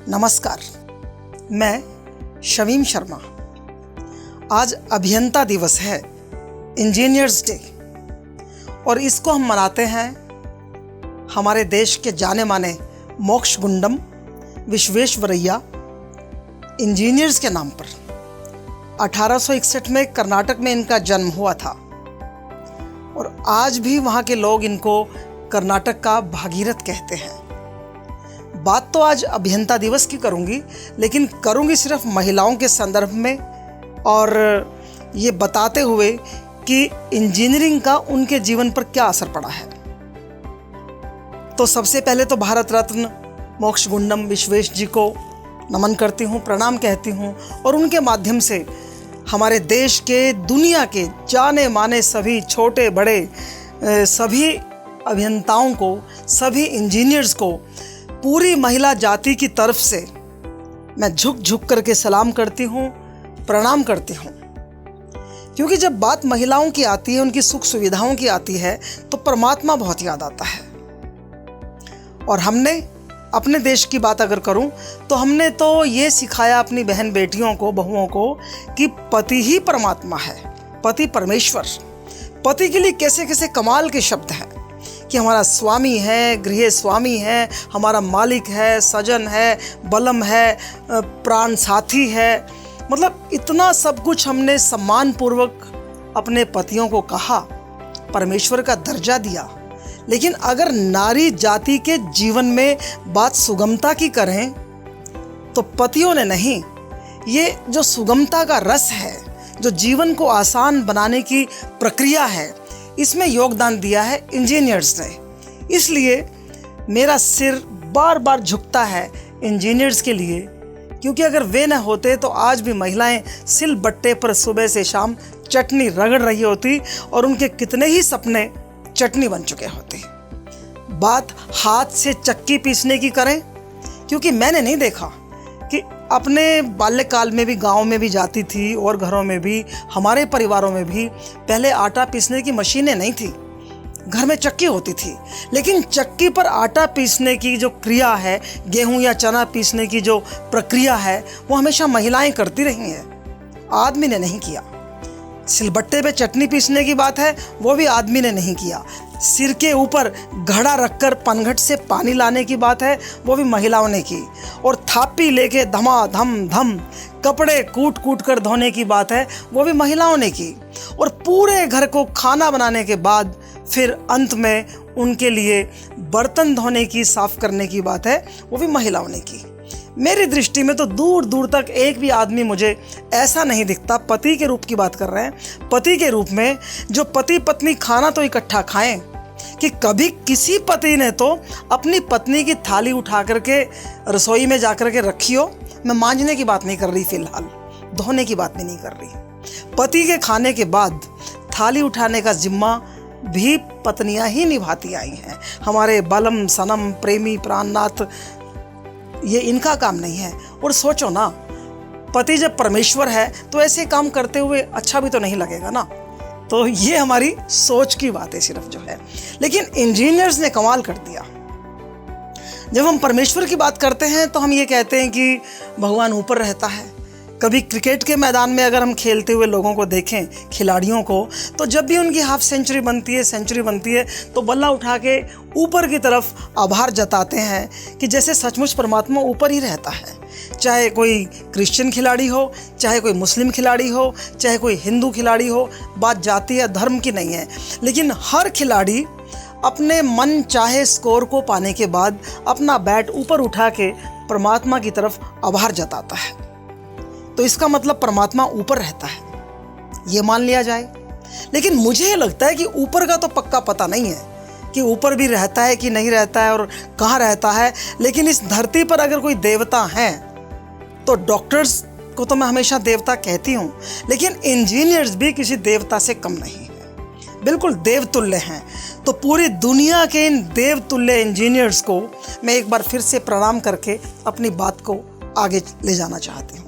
नमस्कार, मैं शमीम शर्मा। आज अभियंता दिवस है, इंजीनियर्स डे, और इसको हम मनाते हैं हमारे देश के जाने माने मोक्षगुंडम विश्वेश्वरैया इंजीनियर्स के नाम पर। 1861 में कर्नाटक में इनका जन्म हुआ था और आज भी वहाँ के लोग इनको कर्नाटक का भागीरथ कहते हैं। बात तो आज अभियंता दिवस की करूंगी, लेकिन करूंगी सिर्फ महिलाओं के संदर्भ में और ये बताते हुए कि इंजीनियरिंग का उनके जीवन पर क्या असर पड़ा है। तो सबसे पहले तो भारत रत्न मोक्षगुंडम विश्वेश जी को नमन करती हूँ, प्रणाम कहती हूँ, और उनके माध्यम से हमारे देश के, दुनिया के जाने माने सभी छोटे बड़े सभी अभियंताओं को, सभी इंजीनियर्स को, पूरी महिला जाति की तरफ से मैं झुक झुक करके सलाम करती हूँ, प्रणाम करती हूँ। क्योंकि जब बात महिलाओं की आती है, उनकी सुख सुविधाओं की आती है, तो परमात्मा बहुत याद आता है। और हमने अपने देश की बात अगर करूं तो हमने तो ये सिखाया अपनी बहन बेटियों को, बहुओं को, कि पति ही परमात्मा है, पति परमेश्वर। पति के लिए कैसे कैसे कमाल के शब्द हैं कि हमारा स्वामी है, गृह स्वामी है, हमारा मालिक है, सजन है, बलम है, प्राण साथी है। मतलब इतना सब कुछ हमने सम्मानपूर्वक अपने पतियों को कहा, परमेश्वर का दर्जा दिया। लेकिन अगर नारी जाति के जीवन में बात सुगमता की करें तो पतियों ने नहीं, ये जो सुगमता का रस है, जो जीवन को आसान बनाने की प्रक्रिया है, इसमें योगदान दिया है इंजीनियर्स ने। इसलिए मेरा सिर बार बार झुकता है इंजीनियर्स के लिए, क्योंकि अगर वे न होते तो आज भी महिलाएं सिल बट्टे पर सुबह से शाम चटनी रगड़ रही होती और उनके कितने ही सपने चटनी बन चुके होते। बात हाथ से चक्की पीसने की करें, क्योंकि मैंने नहीं देखा कि अपने बाल्यकाल में भी गांव में भी जाती थी और घरों में भी, हमारे परिवारों में भी पहले आटा पीसने की मशीनें नहीं थी, घर में चक्की होती थी। लेकिन चक्की पर आटा पीसने की जो क्रिया है, गेहूं या चना पीसने की जो प्रक्रिया है, वो हमेशा महिलाएं करती रही हैं, आदमी ने नहीं किया। सिलबट्टे पे चटनी पीसने की बात है, वो भी आदमी ने नहीं किया। सिर के ऊपर घड़ा रखकर पनघट से पानी लाने की बात है, वो भी महिलाओं ने की। और थापी लेके धमाधम धम कपड़े कूट कूट कर धोने की बात है, वो भी महिलाओं ने की। और पूरे घर को खाना बनाने के बाद फिर अंत में उनके लिए बर्तन धोने की, साफ करने की बात है, वो भी महिलाओं ने की। मेरी दृष्टि में तो दूर दूर तक एक भी आदमी मुझे ऐसा नहीं दिखता, पति के रूप की बात कर रहे हैं, पति के रूप में, जो पति पत्नी खाना तो इकट्ठा खाएं। कि कभी किसी पति ने तो अपनी पत्नी की थाली उठा करके रसोई में जाकर के रखी हो। मैं मांजने की बात नहीं कर रही, फिलहाल धोने की बात भी नहीं कर रही। पति के खाने के बाद थाली उठाने का जिम्मा भी पत्नियां ही निभाती आई हैं। हमारे बलम सनम प्रेमी प्राणनाथ, ये इनका काम नहीं है। और सोचो ना, पति जब परमेश्वर है तो ऐसे काम करते हुए अच्छा भी तो नहीं लगेगा ना। तो ये हमारी सोच की बात है सिर्फ जो है। लेकिन इंजीनियर्स ने कमाल कर दिया। जब हम परमेश्वर की बात करते हैं तो हम ये कहते हैं कि भगवान ऊपर रहता है। कभी क्रिकेट के मैदान में अगर हम खेलते हुए लोगों को देखें, खिलाड़ियों को, तो जब भी उनकी हाफ सेंचुरी बनती है, सेंचुरी बनती है, तो बल्ला उठा के ऊपर की तरफ आभार जताते हैं कि जैसे सचमुच परमात्मा ऊपर ही रहता है। चाहे कोई क्रिश्चियन खिलाड़ी हो, चाहे कोई मुस्लिम खिलाड़ी हो, चाहे कोई हिंदू खिलाड़ी हो, बात जाति या धर्म की नहीं है। लेकिन हर खिलाड़ी अपने मन चाहे स्कोर को पाने के बाद अपना बैट ऊपर उठा के परमात्मा की तरफ आभार जताता है। तो इसका मतलब परमात्मा ऊपर रहता है, ये मान लिया जाए। लेकिन मुझे लगता है कि ऊपर का तो पक्का पता नहीं है कि ऊपर भी रहता है कि नहीं रहता है और कहाँ रहता है। लेकिन इस धरती पर अगर कोई देवता हैं तो डॉक्टर्स को तो मैं हमेशा देवता कहती हूँ, लेकिन इंजीनियर्स भी किसी देवता से कम नहीं है, बिल्कुल देवतुल्य हैं। तो पूरी दुनिया के इन देवतुल्य इंजीनियर्स को मैं एक बार फिर से प्रणाम करके अपनी बात को आगे ले जाना चाहती हूँ।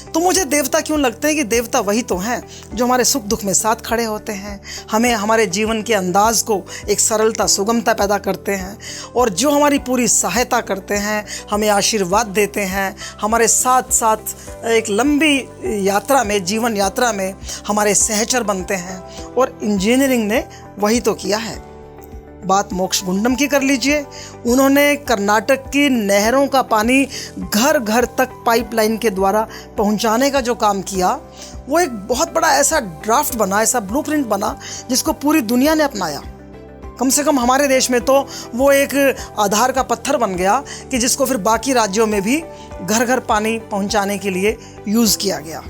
तो मुझे देवता क्यों लगते हैं कि देवता वही तो हैं जो हमारे सुख दुख में साथ खड़े होते हैं, हमें हमारे जीवन के अंदाज को एक सरलता सुगमता पैदा करते हैं, और जो हमारी पूरी सहायता करते हैं, हमें आशीर्वाद देते हैं, हमारे साथ साथ एक लंबी यात्रा में, जीवन यात्रा में हमारे सहचर बनते हैं। और इंजीनियरिंग ने वही तो किया है। बात मोक्षगुंडम की कर लीजिए, उन्होंने कर्नाटक की नहरों का पानी घर घर तक पाइपलाइन के द्वारा पहुंचाने का जो काम किया, वो एक बहुत बड़ा ऐसा ड्राफ्ट बना, ऐसा ब्लूप्रिंट बना जिसको पूरी दुनिया ने अपनाया। कम से कम हमारे देश में तो वो एक आधार का पत्थर बन गया कि जिसको फिर बाकी राज्यों में भी घर घर पानी पहुंचाने के लिए यूज़ किया गया।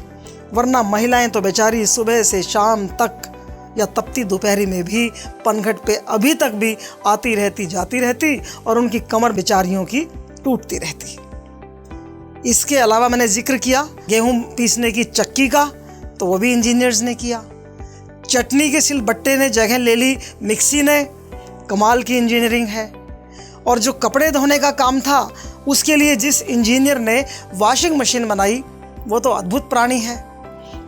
वरना महिलाएं तो बेचारी सुबह से शाम तक या तपती दोपहरी में भी पनघट पे अभी तक भी आती रहती जाती रहती, और उनकी कमर बेचारियों की टूटती रहती। इसके अलावा मैंने जिक्र किया गेहूं पीसने की चक्की का, तो वो भी इंजीनियर्स ने किया। चटनी के सिलबट्टे ने जगह ले ली मिक्सी ने, कमाल की इंजीनियरिंग है। और जो कपड़े धोने का काम था, उसके लिए जिस इंजीनियर ने वॉशिंग मशीन बनाई, वो तो अद्भुत प्राणी है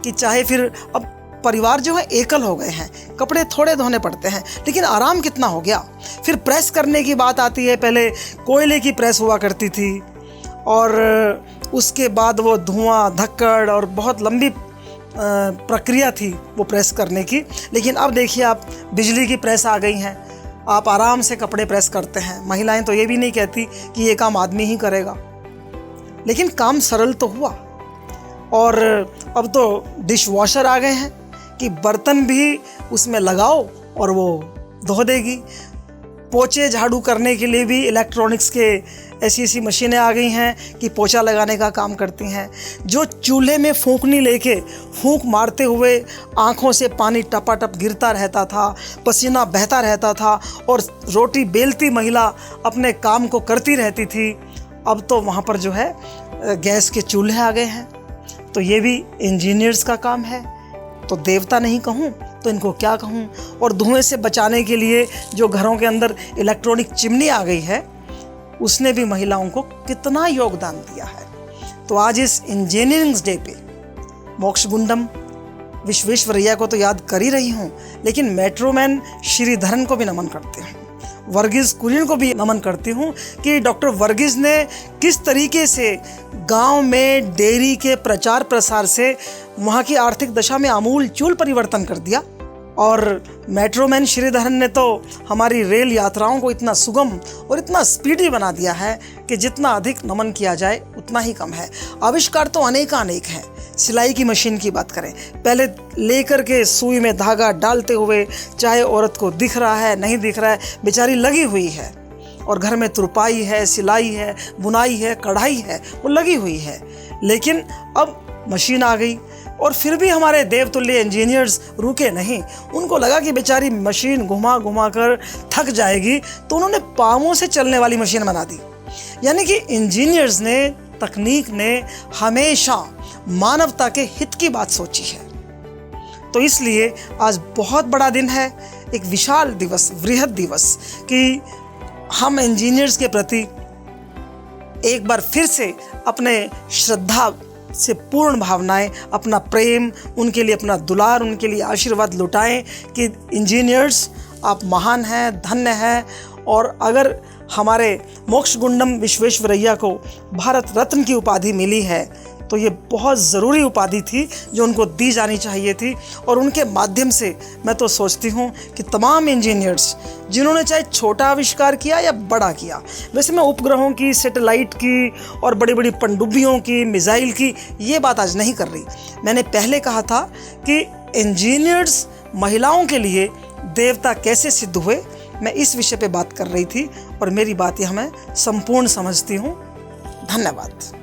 कि चाहे फिर अब परिवार जो है एकल हो गए हैं, कपड़े थोड़े धोने पड़ते हैं, लेकिन आराम कितना हो गया। फिर प्रेस करने की बात आती है, पहले कोयले की प्रेस हुआ करती थी, और उसके बाद वो धुआं धक्कड़ और बहुत लंबी प्रक्रिया थी वो प्रेस करने की। लेकिन अब देखिए आप, बिजली की प्रेस आ गई हैं, आप आराम से कपड़े प्रेस करते हैं। महिलाएं तो ये भी नहीं कहती कि ये काम आदमी ही करेगा, लेकिन काम सरल तो हुआ। और अब तो डिश वॉशर आ गए हैं कि बर्तन भी उसमें लगाओ और वो धो देगी। पोछे झाड़ू करने के लिए भी इलेक्ट्रॉनिक्स के ऐसी मशीनें आ गई हैं कि पोछा लगाने का काम करती हैं। जो चूल्हे में फूंकनी लेके फूंक मारते हुए आँखों से पानी टपाटप गिरता रहता था, पसीना बहता रहता था, और रोटी बेलती महिला अपने काम को करती रहती थी, अब तो वहाँ पर जो है गैस के चूल्हे आ गए हैं। तो ये भी इंजीनियर्स का काम है। तो देवता नहीं कहूँ तो इनको क्या कहूँ। और धुएं से बचाने के लिए जो घरों के अंदर इलेक्ट्रॉनिक चिमनी आ गई है, उसने भी महिलाओं को कितना योगदान दिया है। तो आज इस इंजीनियरिंग डे पे मोक्षगुंडम विश्वेश्वरैया को तो याद कर ही रही हूँ, लेकिन मेट्रोमैन श्रीधरन को भी नमन करते हैं, वर्गीज़ कुरियन को भी नमन करती हूँ कि डॉक्टर वर्गीज़ ने किस तरीके से गांव में डेयरी के प्रचार प्रसार से वहाँ की आर्थिक दशा में आमूल चूल परिवर्तन कर दिया। और मेट्रोमैन श्रीधरन ने तो हमारी रेल यात्राओं को इतना सुगम और इतना स्पीडी बना दिया है कि जितना अधिक नमन किया जाए उतना ही कम है। आविष्कार तो अनेक हैं। सिलाई की मशीन की बात करें, पहले लेकर के सुई में धागा डालते हुए, चाहे औरत को दिख रहा है नहीं दिख रहा है, बेचारी लगी हुई है, और घर में तुरपाई है, सिलाई है, बुनाई है, कढ़ाई है, वो लगी हुई है। लेकिन अब मशीन आ गई, और फिर भी हमारे देवतुल्य इंजीनियर्स रुके नहीं। उनको लगा कि बेचारी मशीन घुमा घुमा कर थक जाएगी, तो उन्होंने पाँवों से चलने वाली मशीन बना दी। यानी कि इंजीनियर्स ने, तकनीक ने हमेशा मानवता के हित की बात सोची है। तो इसलिए आज बहुत बड़ा दिन है, एक विशाल दिवस, वृहद दिवस, कि हम इंजीनियर्स के प्रति एक बार फिर से अपने श्रद्धा से पूर्ण भावनाएं, अपना प्रेम, उनके लिए अपना दुलार, उनके लिए आशीर्वाद लुटाएं कि इंजीनियर्स आप महान हैं, धन्य हैं। और अगर हमारे मोक्षगुंडम विश्वेश्वरैया को भारत रत्न की उपाधि मिली है, तो ये बहुत ज़रूरी उपाधि थी जो उनको दी जानी चाहिए थी। और उनके माध्यम से मैं तो सोचती हूँ कि तमाम इंजीनियर्स जिन्होंने चाहे छोटा आविष्कार किया या बड़ा किया, वैसे मैं उपग्रहों की, सैटेलाइट की और बड़ी बड़ी पनडुब्बियों की, मिसाइल की ये बात आज नहीं कर रही। मैंने पहले कहा था कि इंजीनियर्स महिलाओं के लिए देवता कैसे सिद्ध हुए, मैं इस विषय पे बात कर रही थी, और मेरी बात यह मैं संपूर्ण समझती हूँ। धन्यवाद।